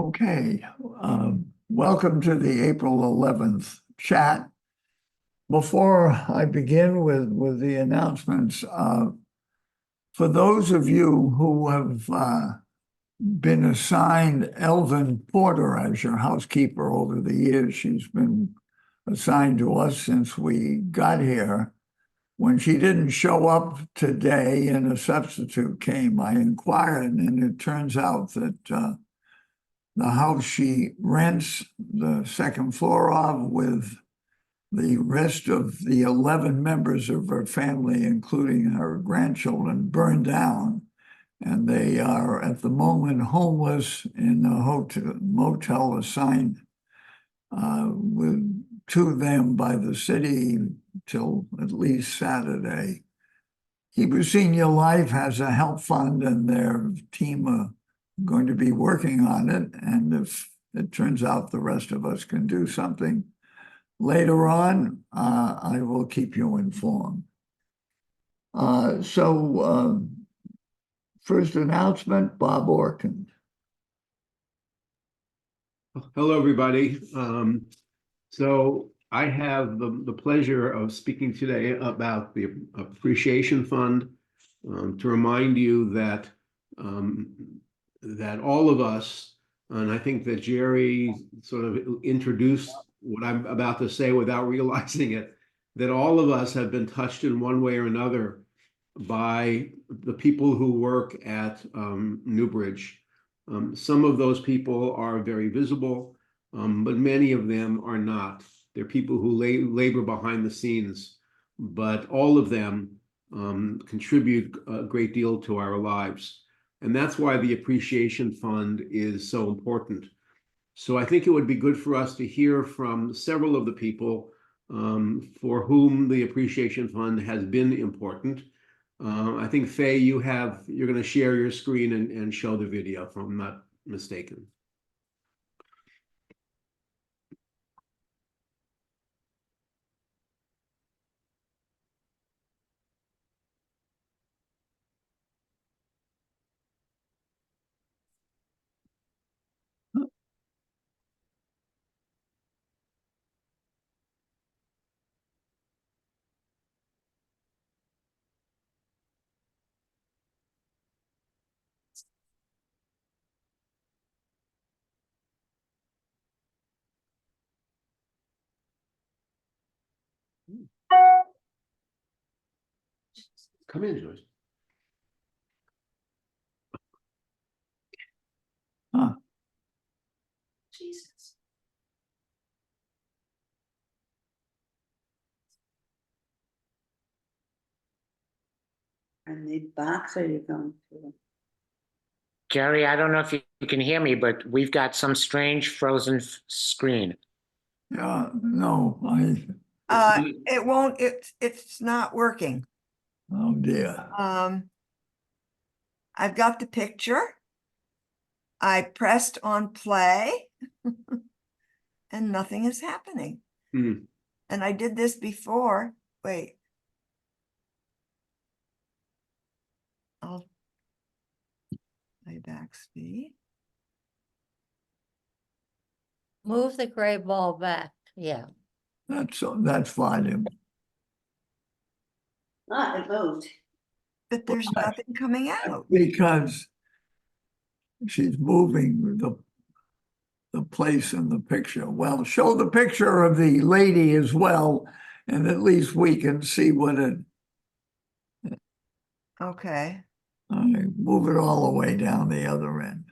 Okay, welcome to the April 11th chat. Before I begin with the announcements, for those of you who have been assigned Elvin Porter as your housekeeper over the years, she's been assigned to us since we got here. When she didn't show up today and a substitute came, I inquired, and it turns out that the house she rents the second floor of with the rest of the 11 members of her family, including her grandchildren, burned down. And they are at the moment homeless in a motel assigned to them by the city till at least Saturday. Hebrew Senior Life has a help fund, and their team are going to be working on it. And if it turns out the rest of us can do something later on, I will keep you informed. First announcement, Bob Orkin. Hello, everybody. So I have the pleasure of speaking today about the Appreciation Fund, to remind you that that all of us, and I think that Jerry sort of introduced what I'm about to say without realizing it, that all of us have been touched in one way or another by the people who work at Newbridge. Some of those people are very visible, but many of them are not. They're people who labor behind the scenes, but all of them contribute a great deal to our lives. And that's why the Appreciation Fund is so important. So I think it would be good for us to hear from several of the people for whom the Appreciation Fund has been important. I think, Faye, you're going to share your screen and show the video, if I'm not mistaken. Come in, Joyce. Huh. Jesus. And the box are you going to? Jerry, I don't know if you can hear me, but we've got some strange frozen screen. Yeah, no, It won't, it's not working. oh dear. I've got the picture. I pressed on play and nothing is happening. Hmm. And I did this before. Wait. I'll playback speed. Move the gray ball back, yeah. That's fine. It moved. But there's nothing coming out. Because she's moving the place in the picture. Well, show the picture of the lady as well, and at least we can see what it. Okay. Move it all the way down the other end.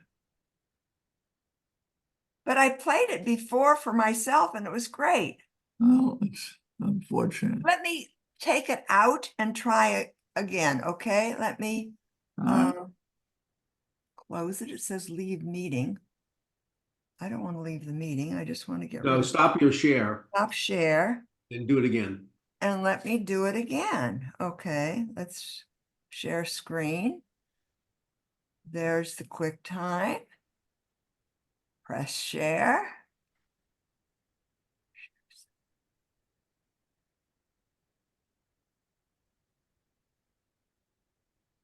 But I played it before for myself and it was great. Well, it's unfortunate. Let me take it out and try it again, okay? Let me close it. It says leave meeting. I don't want to leave the meeting. I just want to get rid No, of stop your share stop share and do it again. and let me do it again. Okay, let's share screen. There's the QuickTime. Press share.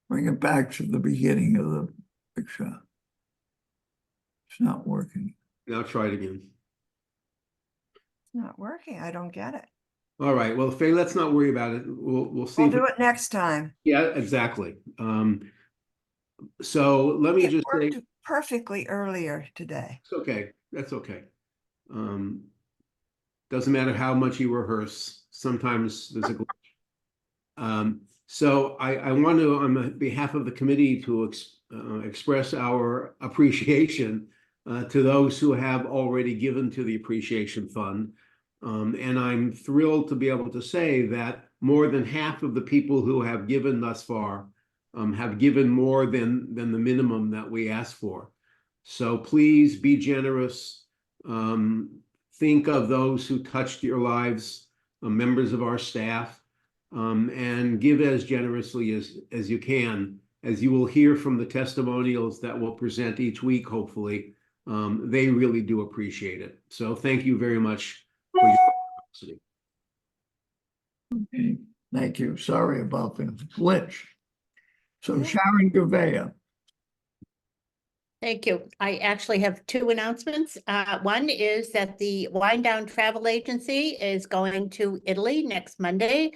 Bring it back to the beginning of the picture. It's not working. Now try it again. It's not working. I don't get it. All right, well, Faye, let's not worry about it. We'll see. We'll if do it next time. Yeah, exactly. So let me It just say, worked perfectly earlier today. it's okay. That's okay. Doesn't matter how much you rehearse. Sometimes there's a glitch. So I want to, on behalf of the committee, to express our appreciation to those who have already given to the Appreciation Fund. And I'm thrilled to be able to say that more than half of the people who have given thus far have given more than the minimum that we asked for. So please be generous. Think of those who touched your lives, members of our staff, and give as generously as you can. As you will hear from the testimonials that we'll present each week, hopefully, they really do appreciate it. So thank you very much for your generosity. Okay, thank you. Sorry about the glitch. So Yeah. Sharon Gouveia. Thank you. I actually have two announcements. One is that the Wind Down Travel Agency is going to Italy next Monday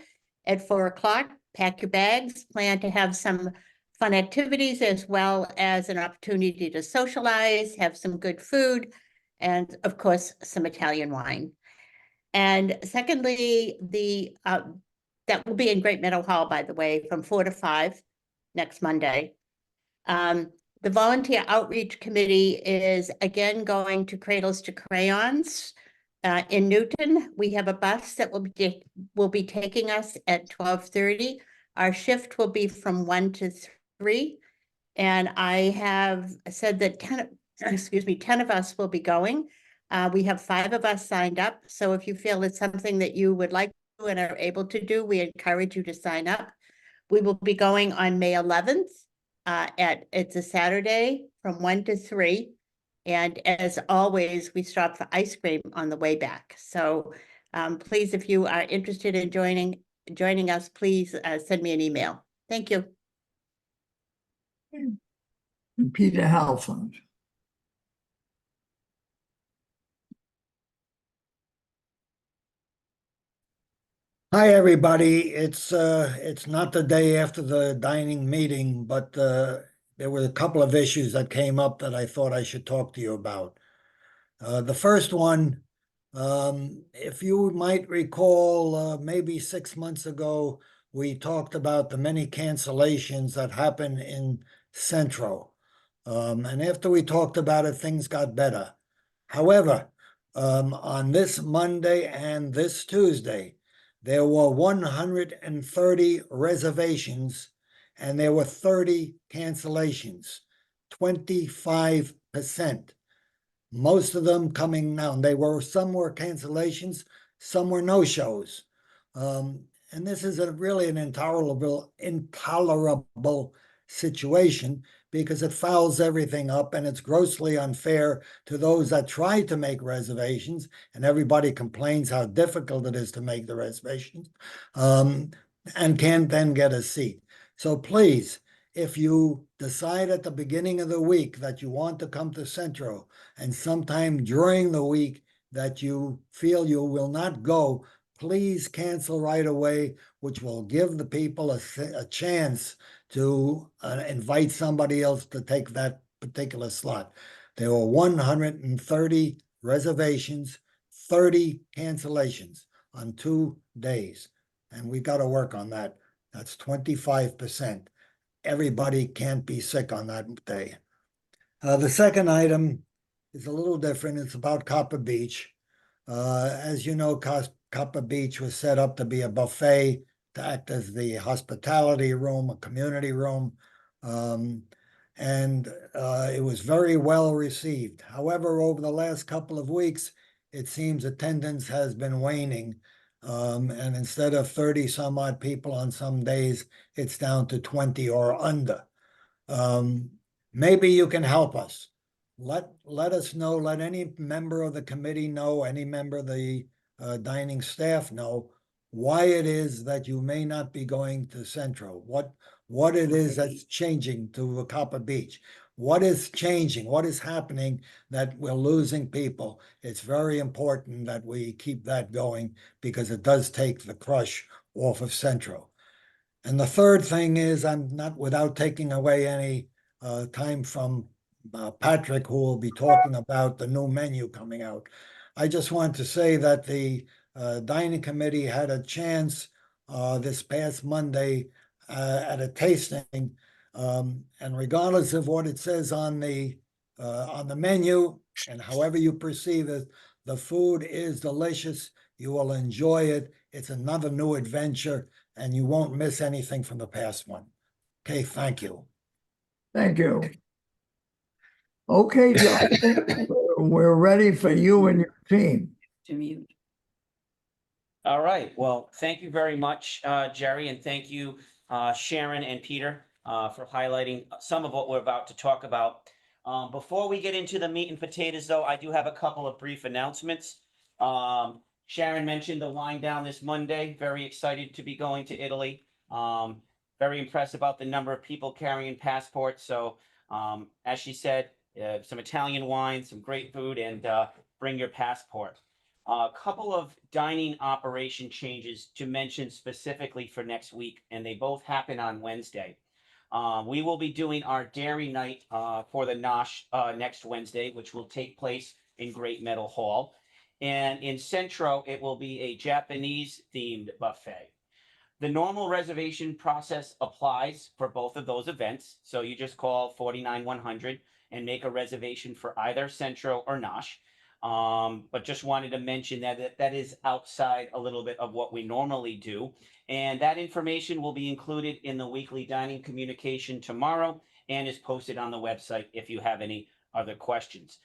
at 4 o'clock. Pack your bags, plan to have some fun activities as well as an opportunity to socialize, have some good food, and of course, some Italian wine. And secondly, that will be in Great Meadow Hall, by the way, from 4 to 5 next Monday. The Volunteer Outreach Committee is again going to Cradles to Crayons in Newton. We have a bus that will be taking us at 12:30. Our shift will be from 1 to 3. And I have said that 10 of us will be going. We have 5 of us signed up. So if you feel it's something that you would like to do and are able to do, we encourage you to sign up. We will be going on May 11th. It's a Saturday from 1 to 3. And as always, we stop for ice cream on the way back. So please, if you are interested in joining us, please send me an email. Thank you. And Peter Halfond. Hi, everybody. It's not the day after the dining meeting, but there were a couple of issues that came up that I thought I should talk to you about. The first one, if you might recall, maybe 6 months ago, we talked about the many cancellations that happen in Centro. And after we talked about it, things got better. However, on this Monday and this Tuesday, there were 130 reservations and there were 30 cancellations, 25%. Most of them coming now. Some were cancellations, some were no-shows. And this is really an intolerable situation because it fouls everything up and it's grossly unfair to those that try to make reservations, and everybody complains how difficult it is to make the reservations, and can't then get a seat. So please, if you decide at the beginning of the week that you want to come to Centro and sometime during the week that you feel you will not go, please cancel right away, which will give the people a chance to invite somebody else to take that particular slot. There were 130 reservations, 30 cancellations on 2 days. And we got to work on that. That's 25%. Everybody can't be sick on that day. The second item is a little different. It's about Copper Beach. As you know, Copper Beach was set up to be a buffet, to act as the hospitality room, a community room, and it was very well received. However, over the last couple of weeks, it seems attendance has been waning, and instead of 30 some odd people on some days, it's down to 20 or under. Maybe you can help us. Let us know, let any member of the committee know, any member of the dining staff know why it is that you may not be going to Centro, what it is that's changing to Copper Beach. What is changing? What is happening that we're losing people? It's very important that we keep that going because it does take the crush off of Centro. And the third thing is, I'm not without taking away any time from Patrick, who will be talking about the new menu coming out. I just want to say that the dining committee had a chance this past Monday at a tasting, and regardless of what it says on the menu and however you perceive it, the food is delicious. You will enjoy it. It's another new adventure, and you won't miss anything from the past one. Okay, thank you. Thank you. Okay, John, we're ready for you and your team. To mute. All right. Well, thank you very much, Jerry, and thank you, Sharon and Peter, for highlighting some of what we're about to talk about. Before we get into the meat and potatoes, though, I do have a couple of brief announcements. Sharon mentioned the wind down this Monday. Very excited to be going to Italy. Very impressed about the number of people carrying passports. So, as she said, some Italian wine, some great food, and bring your passport. A couple of dining operation changes to mention specifically for next week, and they both happen on Wednesday. We will be doing our dairy night for the Nosh next Wednesday, which will take place in Great Meadow Hall. And in Centro, it will be a Japanese themed buffet. The normal reservation process applies for both of those events. So you just call 49100 and make a reservation for either Centro or Nosh. But just wanted to mention that is outside a little bit of what we normally do. And that information will be included in the weekly dining communication tomorrow and is posted on the website if you have any other questions.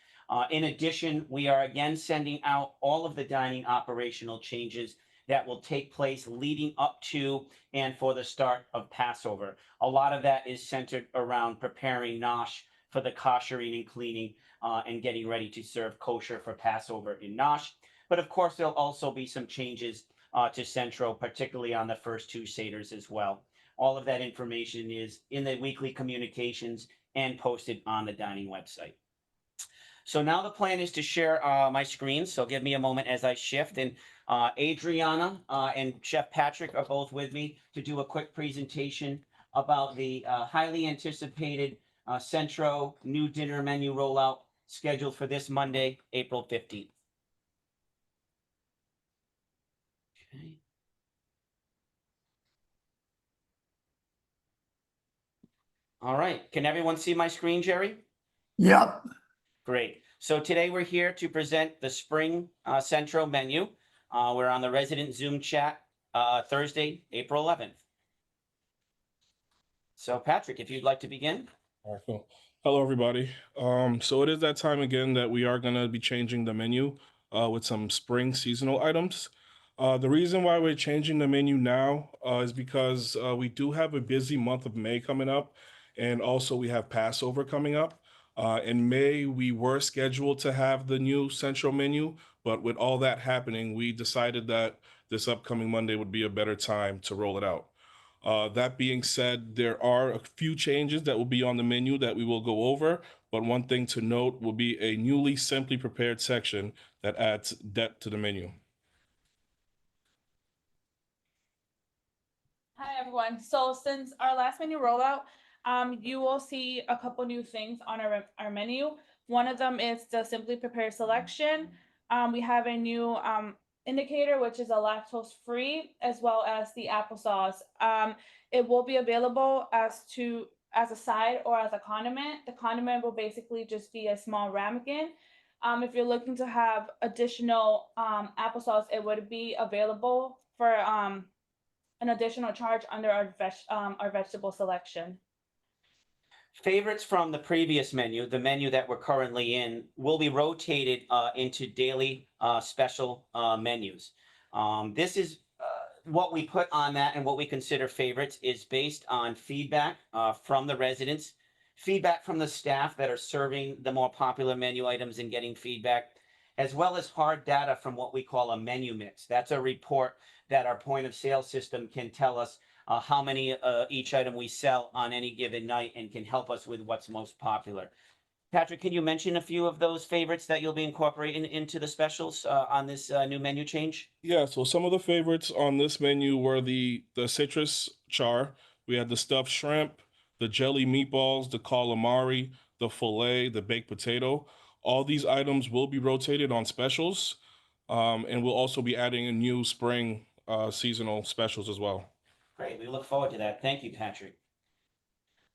In addition, we are again sending out all of the dining operational changes that will take place leading up to and for the start of Passover. A lot of that is centered around preparing Nosh for the koshering and cleaning and getting ready to serve kosher for Passover in Nosh. But of course, there'll also be some changes to Centro, particularly on the first two Seders as well. All of that information is in the weekly communications and posted on the dining website. So now the plan is to share my screen. So give me a moment as I shift. And Adriana and Chef Patrick are both with me to do a quick presentation about the highly anticipated Centro new dinner menu rollout scheduled for this Monday, April 15th. Okay. All right. Can everyone see my screen, Jerry? Yep. Great. So today we're here to present the spring Centro menu. We're on the resident Zoom chat Thursday, April 11th. So Patrick, if you'd like to begin. All right, cool. Hello, everybody. So it is that time again that we are going to be changing the menu with some spring seasonal items. The reason why we're changing the menu now is because we do have a busy month of May coming up, and also we have Passover coming up. In May, we were scheduled to have the new Centro menu, but with all that happening, we decided that this upcoming Monday would be a better time to roll it out. That being said, there are a few changes that will be on the menu that we will go over, but one thing to note will be a newly simply prepared section that adds depth to the menu. Hi, everyone. So since our last menu rollout, you will see a couple new things on our menu. One of them is the simply prepared selection. We have a new indicator, which is a lactose free, as well as the applesauce. It will be available as a side or as a condiment. The condiment will basically just be a small ramekin. If you're looking to have additional applesauce, it would be available for an additional charge under our vegetable selection. Favorites from the previous menu, the menu that we're currently in, will be rotated into daily special menus. This is what we put on that, and what we consider favorites is based on feedback from the residents, feedback from the staff that are serving the more popular menu items and getting feedback, as well as hard data from what we call a menu mix. That's a report that our point of sale system can tell us how many each item we sell on any given night and can help us with what's most popular. Patrick, can you mention a few of those favorites that you'll be incorporating into the specials on this new menu change? Yeah, so some of the favorites on this menu were the citrus char. We had the stuffed shrimp, the jelly meatballs, the calamari, the filet, the baked potato. All these items will be rotated on specials, and we'll also be adding a new spring seasonal specials as well. Great, we look forward to that. Thank you, Patrick.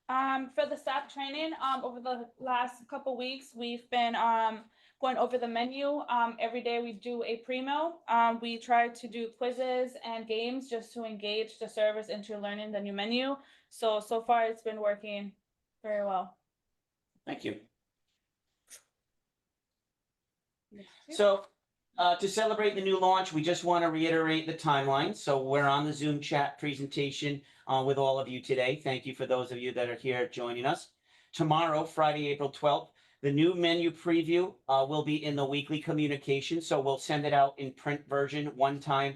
For the staff training, over the last couple weeks, we've been going over the menu. Every day we do a pre-meal. We try to do quizzes and games just to engage the servers into learning the new menu. So far it's been working very well. Thank you. So to celebrate the new launch, we just want to reiterate the timeline. So we're on the Zoom chat presentation with all of you today. Thank you for those of you that are here joining us. Tomorrow, Friday, April 12th, the new menu preview will be in the weekly communication. So we'll send it out in print version one time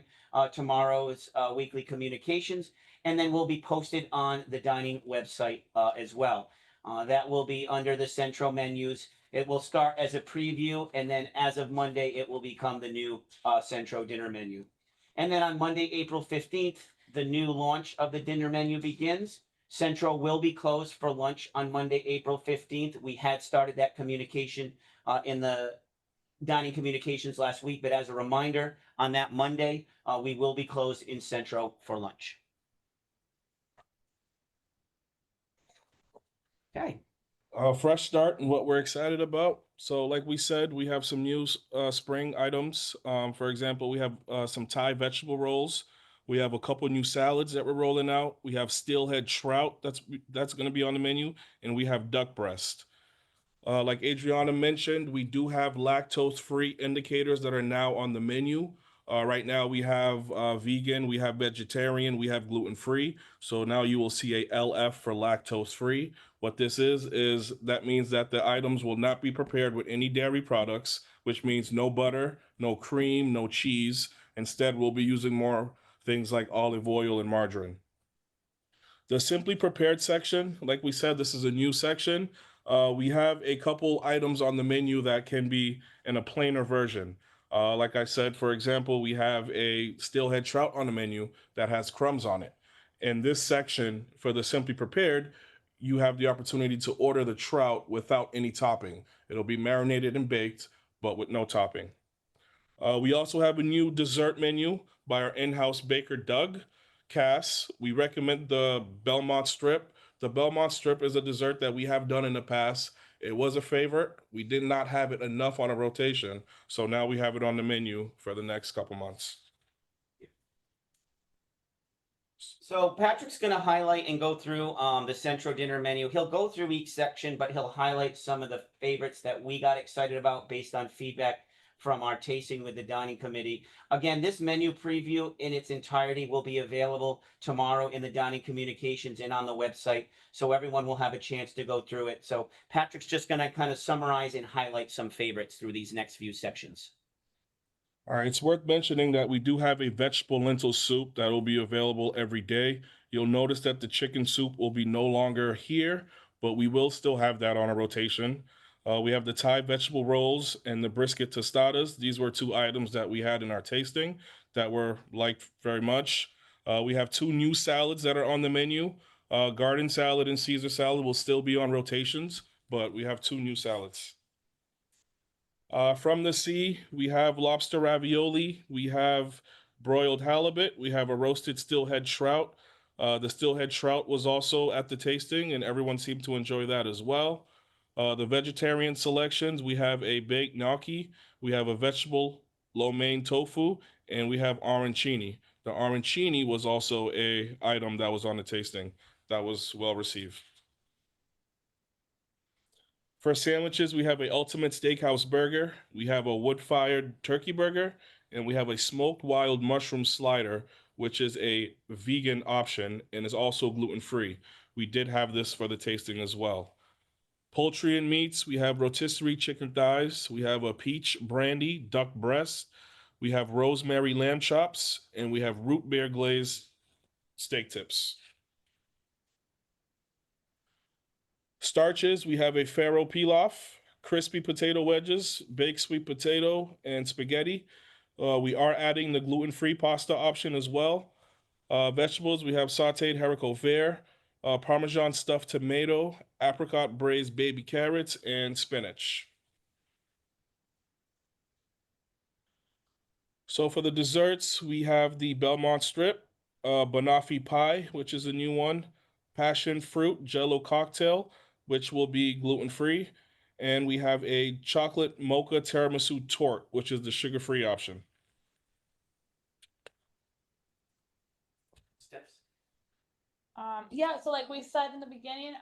tomorrow's weekly communications, and then will be posted on the dining website as well. That will be under the central menus. It will start as a preview, and then as of Monday, it will become the new Centro dinner menu. And then on Monday, April 15th, the new launch of the dinner menu begins. Centro will be closed for lunch on Monday, April 15th. We had started that communication in the dining communications last week, but as a reminder, on that Monday, we will be closed in Centro for lunch. Okay. Fresh start and what we're excited about. So like we said, we have some new spring items. For example, we have some Thai vegetable rolls. We have a couple new salads that we're rolling out. We have steelhead trout that's going to be on the menu, and we have duck breast. Like Adriana mentioned, we do have lactose-free indicators that are now on the menu. Right now we have vegan, we have vegetarian, we have gluten-free. So now you will see a LF for lactose-free. What this is that means that the items will not be prepared with any dairy products, which means no butter, no cream, no cheese. Instead, we'll be using more things like olive oil and margarine. The Simply Prepared section, like we said, this is a new section. We have a couple items on the menu that can be in a plainer version. Like I said, for example, we have a steelhead trout on the menu that has crumbs on it. In this section, for the Simply Prepared, you have the opportunity to order the trout without any topping. It'll be marinated and baked, but with no topping. We also have a new dessert menu by our in-house baker, Doug Cass. We recommend the Belmont Strip. The Belmont Strip is a dessert that we have done in the past. It was a favorite. We did not have it enough on a rotation, so now we have it on the menu for the next couple months. So Patrick's going to highlight and go through the Centro dinner menu. He'll go through each section, but he'll highlight some of the favorites that we got excited about based on feedback from our tasting with the dining committee. Again, this menu preview in its entirety will be available tomorrow in the dining communications and on the website, so everyone will have a chance to go through it. So Patrick's just going to kind of summarize and highlight some favorites through these next few sections. All right, it's worth mentioning that we do have a vegetable lentil soup that will be available every day. You'll notice that the chicken soup will be no longer here, but we will still have that on a rotation. We have the Thai vegetable rolls and the brisket tostadas. These were two items that we had in our tasting that were liked very much. We have two new salads that are on the menu. Garden salad and Caesar salad will still be on rotations, but we have two new salads. From the sea, we have lobster ravioli. We have broiled halibut. We have a roasted steelhead trout. The steelhead trout was also at the tasting, and everyone seemed to enjoy that as well. The vegetarian selections, we have a baked gnocchi, we have a vegetable lo mein tofu, and we have arancini. The arancini was also a item that was on the tasting that was well received. For sandwiches, we have a ultimate steakhouse burger, we have a wood-fired turkey burger, and we have a smoked wild mushroom slider, which is a vegan option and is also gluten-free. We did have this for the tasting as well. Poultry and meats, we have rotisserie chicken thighs, we have a peach brandy duck breast, we have rosemary lamb chops, and we have root beer glazed steak tips. Starches, we have a farro pilaf, crispy potato wedges, baked sweet potato, and spaghetti. We are adding the gluten-free pasta option as well. Vegetables, we have sauteed haricot vert, Parmesan stuffed tomato, apricot braised baby carrots, and spinach. So for the desserts, we have the Belmont strip, banoffee pie, which is a new one, passion fruit jello cocktail, which will be gluten-free, and we have a chocolate mocha tiramisu torte, which is the sugar-free option. Steps. Yeah, so like we said in the beginning,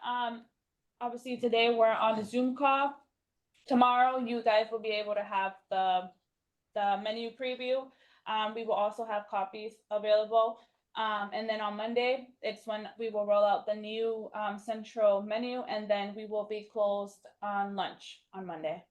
obviously today we're on a Zoom call. Tomorrow, you guys will be able to have the menu preview. We will also have copies available. And then on Monday, it's when we will roll out the new central menu, and then we will be closed on lunch on Monday.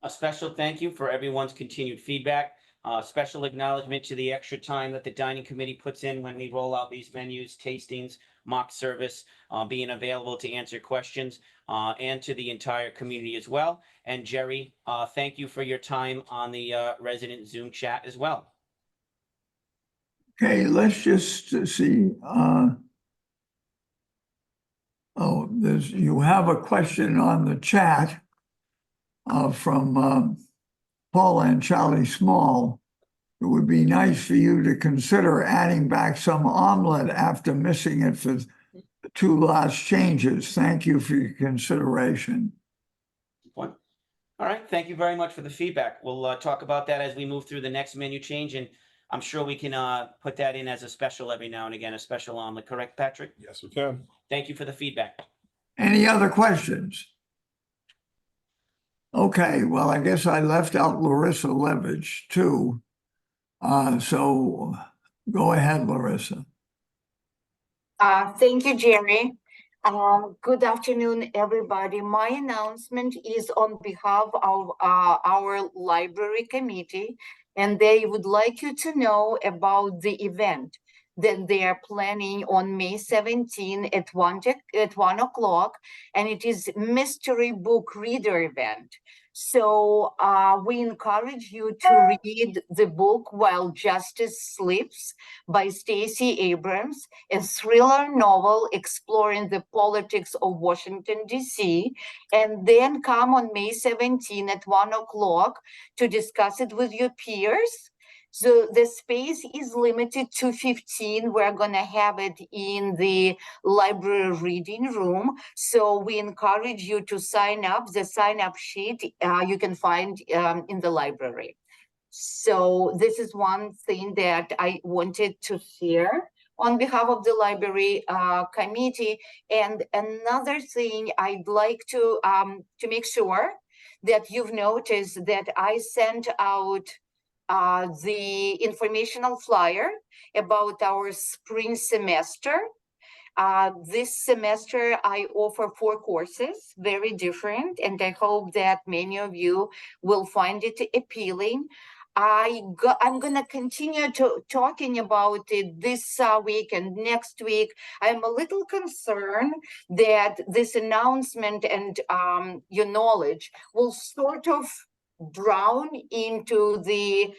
A special thank you for everyone's continued feedback. Special acknowledgement to the extra time that the dining committee puts in when we roll out these menus, tastings, mock service, being available to answer questions, and to the entire community as well. And Jerry, thank you for your time on the resident Zoom chat as well. Okay, let's just see. You have a question on the chat from Paul and Charlie Small. It would be nice for you to consider adding back some omelet after missing it for the 2 last changes. Thank you for your consideration. All right, thank you very much for the feedback. We'll talk about that as we move through the next menu change, and I'm sure we can put that in as a special every now and again, a special omelet, correct, Patrick? Yes, we can. Thank you for the feedback. Any other questions? Okay, well, I guess I left out Larissa Levitch too. So go ahead, Larissa. Thank you, Jerry. Good afternoon, everybody. My announcement is on behalf of our library committee, and they would like you to know about the event that they are planning on May 17 at 1 o'clock, and it is mystery book reader event. So we encourage you to read the book While Justice Sleeps by Stacey Abrams, a thriller novel exploring the politics of Washington, D.C., and then come on May 17 at 1 o'clock to discuss it with your peers. So the space is limited to 15. We're going to have it in the library reading room. So we encourage you to sign up. The sign-up sheet you can find in the library. So this is one thing that I wanted to share on behalf of the library committee. And another thing I'd like to make sure that you've noticed that I sent out the informational flyer about our spring semester. This semester, I offer 4 courses, very different, and I hope that many of you will find it appealing. I'm going to continue talking about it this week and next week. I'm a little concerned that this announcement and your knowledge will sort of drown into the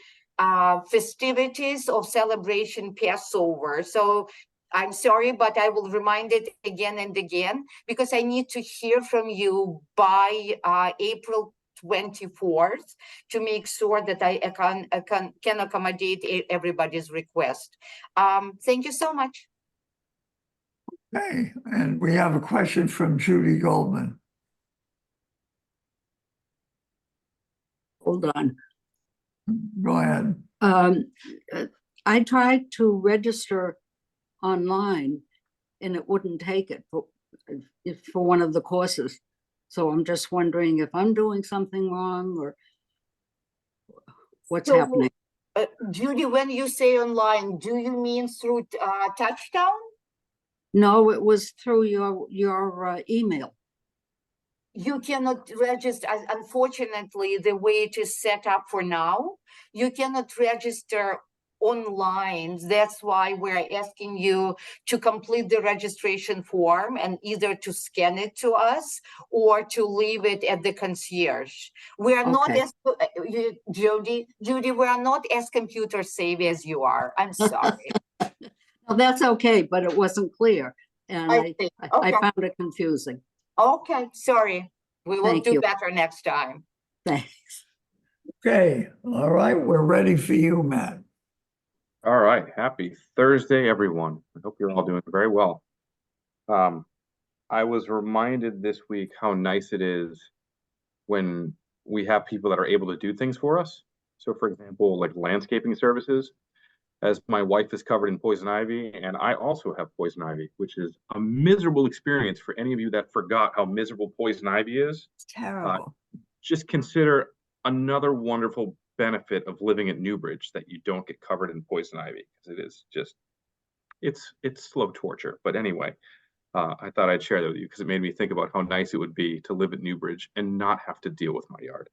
festivities of celebration Passover. So I'm sorry, but I will remind it again and again, because I need to hear from you by April 24th to make sure that I can accommodate everybody's request. Thank you so much. Okay, and we have a question from Judy Goldman. Hold on. Go ahead. I tried to register online and it wouldn't take it for one of the courses. So I'm just wondering if I'm doing something wrong or what's happening. Judy, when you say online, do you mean through Touchdown? No, it was through your email. you cannot register, unfortunately, the way it is set up for now, you cannot register online. That's why we're asking you to complete the registration form and either to scan it to us or to leave it at the concierge. We are not Okay. as, Judy, we are not as computer savvy as you are. I'm sorry. Well, that's okay, but it wasn't clear. And I see. I Okay. found it confusing. Okay, sorry. We will Thank do you. better next time. Thanks. Okay, all right, we're ready for you, Matt. All right, happy Thursday, everyone. I hope you're all doing very well. I was reminded this week how nice it is when we have people that are able to do things for us. So for example, like landscaping services, as my wife is covered in poison ivy, and I also have poison ivy, which is a miserable experience for any of you that forgot how miserable poison ivy is. It's terrible. Just consider another wonderful benefit of living at Newbridge, that you don't get covered in poison ivy, because it is just, it's slow torture. But anyway, I thought I'd share that with you because it made me think about how nice it would be to live at Newbridge and not have to deal with my yard.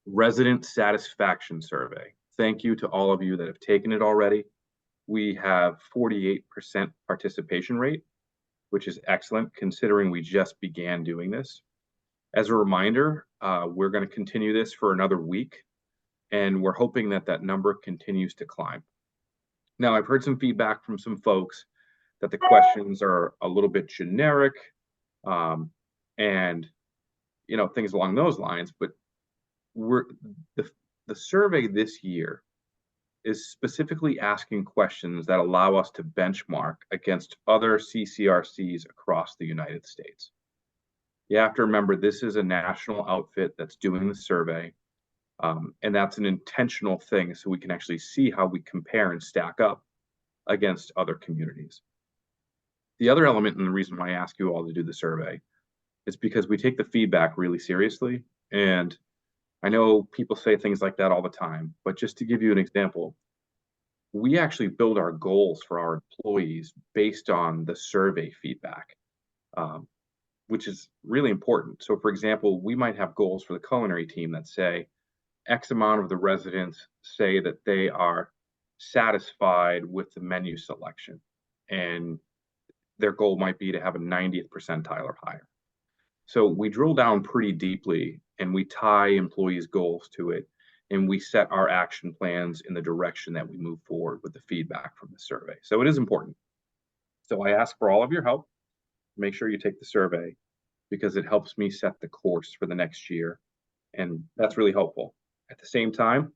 Resident satisfaction survey. Thank you to all of you that have taken it already. We have 48% participation rate, which is excellent considering we just began doing this. As a reminder, we're going to continue this for another week, and we're hoping that that number continues to climb. Now, I've heard some feedback from some folks that the questions are a little bit generic, and things along those lines. But the survey this year is specifically asking questions that allow us to benchmark against other CCRCs across the United States. You have to remember, this is a national outfit that's doing the survey, and that's an intentional thing so we can actually see how we compare and stack up against other communities. The other element, and the reason why I ask you all to do the survey, is because we take the feedback really seriously. And I know people say things like that all the time, but just to give you an example, we actually build our goals for our employees based on the survey feedback, which is really important. So for example, we might have goals for the culinary team that say X amount of the residents say that they are satisfied with the menu selection, and their goal might be to have a 90th percentile or higher. So we drill down pretty deeply and we tie employees' goals to it, and we set our action plans in the direction that we move forward with the feedback from the survey. So it is important. So I ask for all of your help. Make sure you take the survey, because it helps me set the course for the next year. And that's really helpful. At the same time,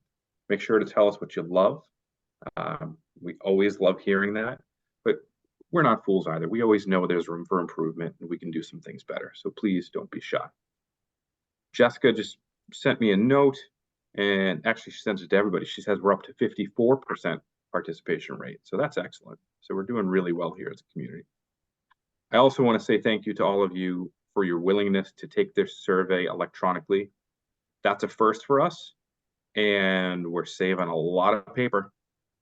make sure to tell us what you love. We always love hearing that, but we're not fools either. We always know there's room for improvement and we can do some things better. So please don't be shy. Jessica just sent me a note, and actually she sends it to everybody. She says we're up to 54% participation rate. So that's excellent. So we're doing really well here as a community. I also want to say thank you to all of you for your willingness to take this survey electronically. That's a first for us, and we're saving a lot of paper,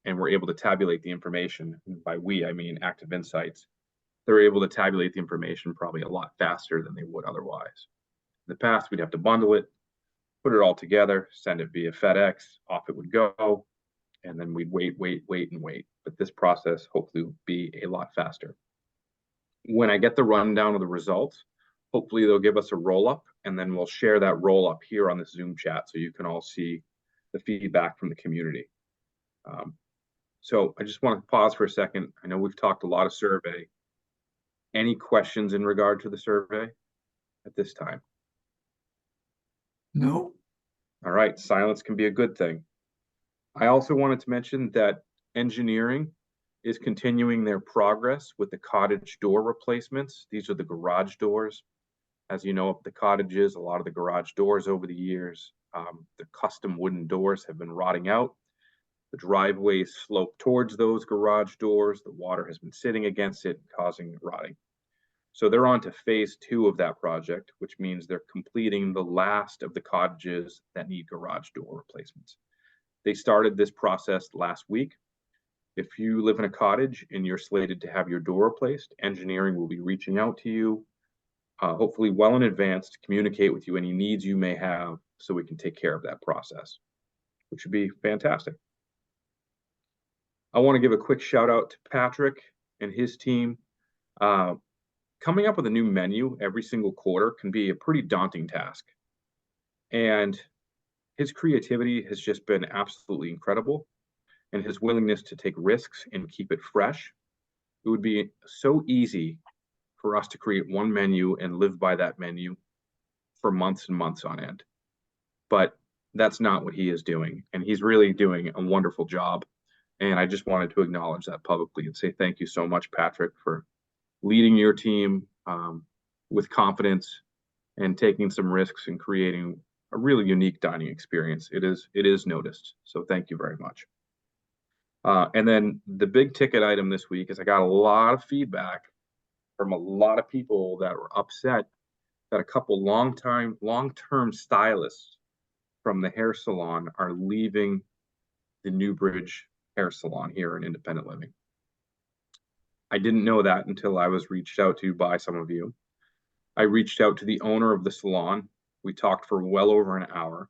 and we're able to tabulate the information. And by we, I mean Active Insights. They're able to tabulate the information probably a lot faster than they would otherwise. In the past, we'd have to bundle it, put it all together, send it via FedEx, off it would go, and then we'd wait. But this process hopefully will be a lot faster. When I get the rundown of the results, hopefully they'll give us a roll-up, and then we'll share that roll-up here on the Zoom chat so you can all see the feedback from the community. So I just want to pause for a second. I know we've talked a lot of survey. Any questions in regard to the survey at this time? No. All right, silence can be a good thing. I also wanted to mention that engineering is continuing their progress with the cottage door replacements. These are the garage doors. As you know, up the cottages, a lot of the garage doors over the years, the custom wooden doors have been rotting out. The driveways slope towards those garage doors. The water has been sitting against it, causing rotting. So they're on to phase 2 of that project, which means they're completing the last of the cottages that need garage door replacements. They started this process last week. If you live in a cottage and you're slated to have your door replaced, engineering will be reaching out to you hopefully well in advance to communicate with you any needs you may have so we can take care of that process, which would be fantastic. I want to give a quick shout out to Patrick and his team. Coming up with a new menu every single quarter can be a pretty daunting task. And his creativity has just been absolutely incredible, and his willingness to take risks and keep it fresh. It would be so easy for us to create one menu and live by that menu for months and months on end. But that's not what he is doing, and he's really doing a wonderful job. And I just wanted to acknowledge that publicly and say thank you so much, Patrick, for leading your team with confidence and taking some risks and creating a really unique dining experience. It is noticed. So thank you very much. And then the big ticket item this week is I got a lot of feedback from a lot of people that were upset that a couple long-term stylists from the hair salon are leaving the Newbridge Hair Salon here in Independent Living. I didn't know that until I was reached out to by some of you. I reached out to the owner of the salon. We talked for well over an hour.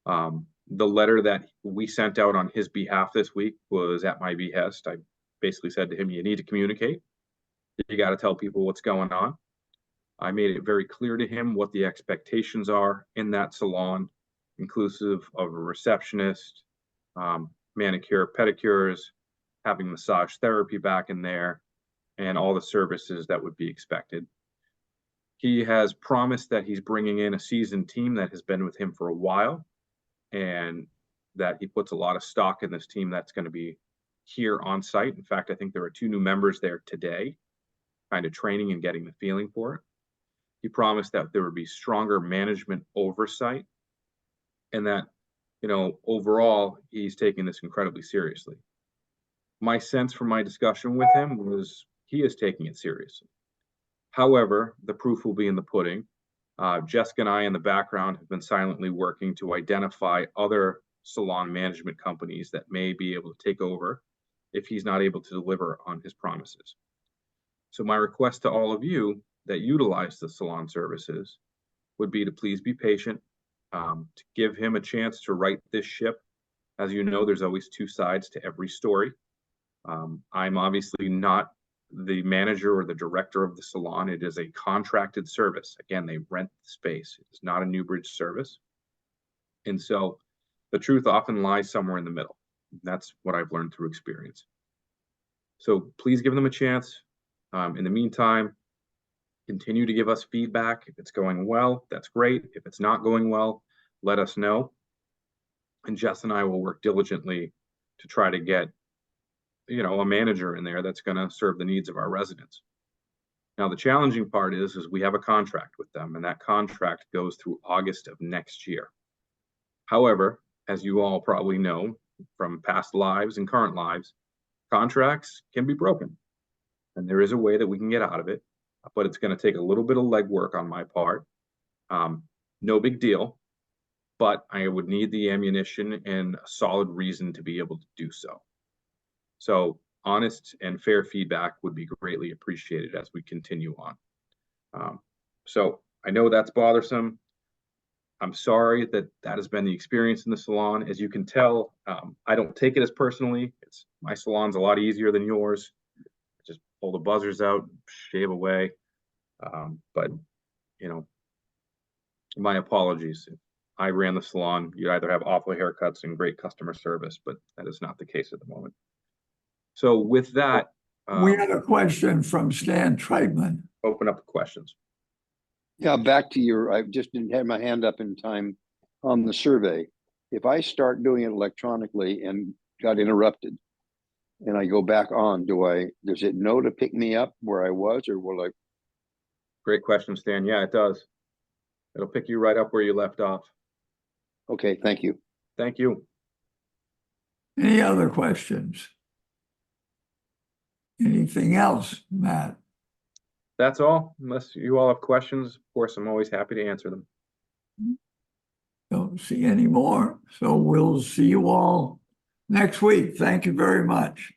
The letter that we sent out on his behalf this week was at my behest. I basically said to him, you need to communicate. You got to tell people what's going on. I made it very clear to him what the expectations are in that salon, inclusive of a receptionist, manicure, pedicures, having massage therapy back in there, and all the services that would be expected. He has promised that he's bringing in a seasoned team that has been with him for a while, and that he puts a lot of stock in this team that's going to be here on site. In fact, I think there are 2 new members there today, kind of training and getting the feeling for it. He promised that there would be stronger management oversight, and that, overall, he's taking this incredibly seriously. My sense from my discussion with him was he is taking it seriously. However, the proof will be in the pudding. Jessica and I in the background have been silently working to identify other salon management companies that may be able to take over if he's not able to deliver on his promises. So my request to all of you that utilize the salon services would be to please be patient, to give him a chance to right this ship. As you know, there's always 2 sides to every story. I'm obviously not the manager or the director of the salon. It is a contracted service. Again, they rent the space. It's not a Newbridge service. And so the truth often lies somewhere in the middle. That's what I've learned through experience. So please give them a chance. In the meantime, continue to give us feedback. If it's going well, that's great. If it's not going well, let us know. And Jess and I will work diligently to try to get a manager in there that's going to serve the needs of our residents. Now, the challenging part is we have a contract with them, and that contract goes through August of next year. However, as you all probably know from past lives and current lives, contracts can be broken, and there is a way that we can get out of it, but it's going to take a little bit of legwork on my part. No big deal, but I would need the ammunition and a solid reason to be able to do so. So honest and fair feedback would be greatly appreciated as we continue on. So I know that's bothersome. I'm sorry that has been the experience in the salon. As you can tell, I don't take it as personally. My salon's a lot easier than yours. I just pull the buzzers out, shave away. But my apologies. If I ran the salon, you'd either have awful haircuts and great customer service, but that is not the case at the moment. So with that, We had a question from Stan Treitman. open up the questions. Yeah, back to I just didn't have my hand up in time on the survey. If I start doing it electronically and got interrupted and I go back on, does it know to pick me up where I was, or will I? Great question, Stan. Yeah, it does. It'll pick you right up where you left off. Okay, thank you. Thank you. Any other questions? Anything else, Matt? That's all. Unless you all have questions, of course, I'm always happy to answer them. Don't see any more. So we'll see you all next week. Thank you very much.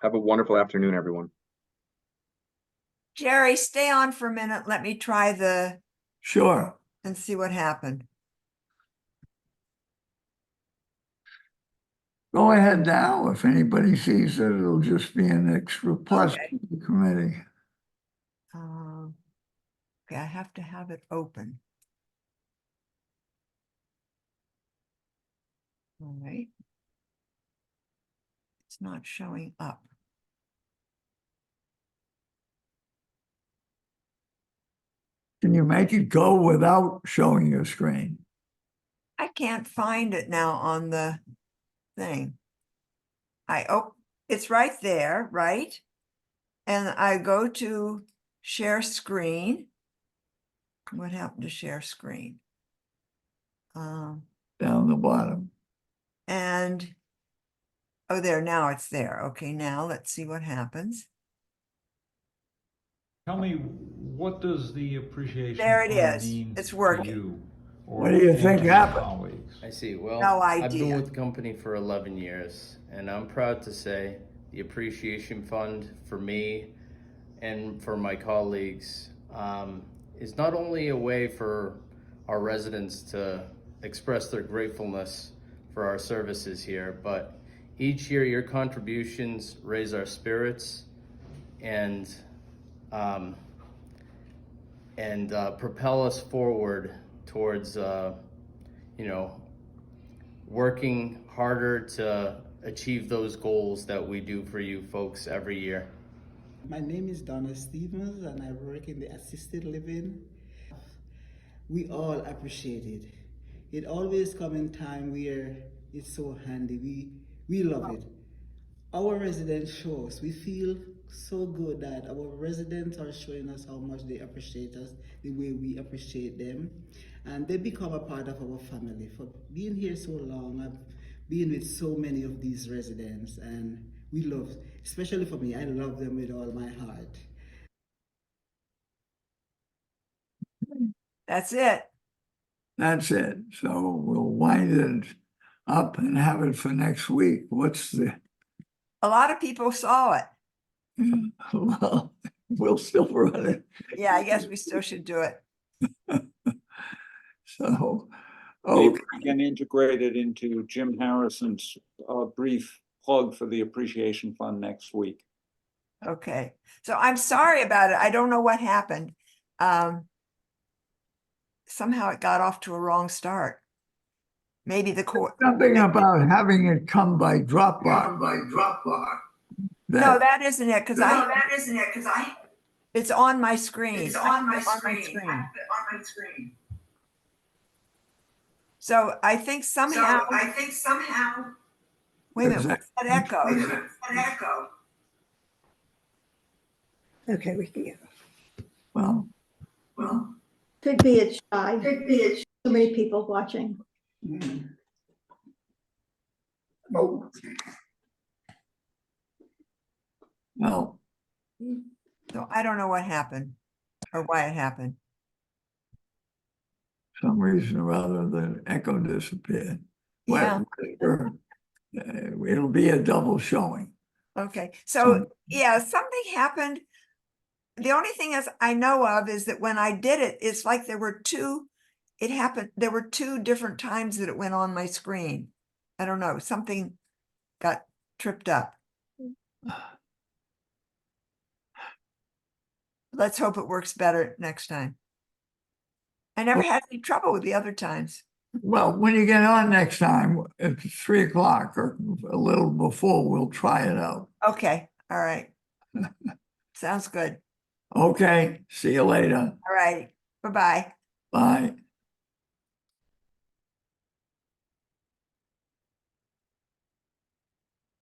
Have a wonderful afternoon, everyone. Jerry, stay on for a minute. Let me try Sure. and see what happened. Go ahead now. If anybody sees it, it'll just be an extra plus Okay. to the committee. Okay, I have to have it open. All right. It's not showing up. Can you make it go without showing your screen? I can't find it now on the thing. It's right there, right? And I go to share screen. What happened to share screen? Down the bottom. And, oh, there, now it's there. Okay, now let's see what happens. Tell me, what does the appreciation There it fund is. mean It's to working. you? What do you or think to your happened? colleagues? I see. Well, No I've idea. been with the company for 11 years, and I'm proud to say the appreciation fund for me and for my colleagues is not only a way for our residents to express their gratefulness for our services here, but each year your contributions raise our spirits and propel us forward towards working harder to achieve those goals that we do for you folks every year. My name is Donna Stevens and I work in the assisted living. We all appreciate it. It always comes in time where it's so handy. We love it. Our residents show us. We feel so good that our residents are showing us how much they appreciate us, the way we appreciate them. And they become a part of our family. For being here so long, I've been with so many of these residents and we love, especially for me, I love them with all my heart. That's it. That's it. So we'll wind it up and have it for next week. A lot of people saw it. Well, we'll still run it. Yeah, I guess we still should do it. So, Maybe okay. we can integrate it into Jim Harrison's brief plug for the appreciation fund next week. Okay, so I'm sorry about it. I don't know what happened. Somehow it got off to a wrong start. Maybe the court. Something about having it come by Dropbox. No, that isn't it, because it's on my screen. It's on my screen. So I think somehow. Wait a minute, what's that echo? Okay, we can go. Well. Could be it's shy. Could be it's so many people watching. Oh. No. So I don't know what happened or why it happened. Some reason or other, the echo disappeared. Yeah. Well, it'll be a double showing. Okay, so yeah, something happened. The only thing is I know of is that when I did it, it's like there were two different times that it went on my screen. I don't know, something got tripped up. Let's hope it works better next time. I never had any trouble with the other times. Well, when you get on next time, at 3 o'clock or a little before, we'll try it out. Okay, all right. Sounds good. Okay, see you later. All right, bye-bye. Bye.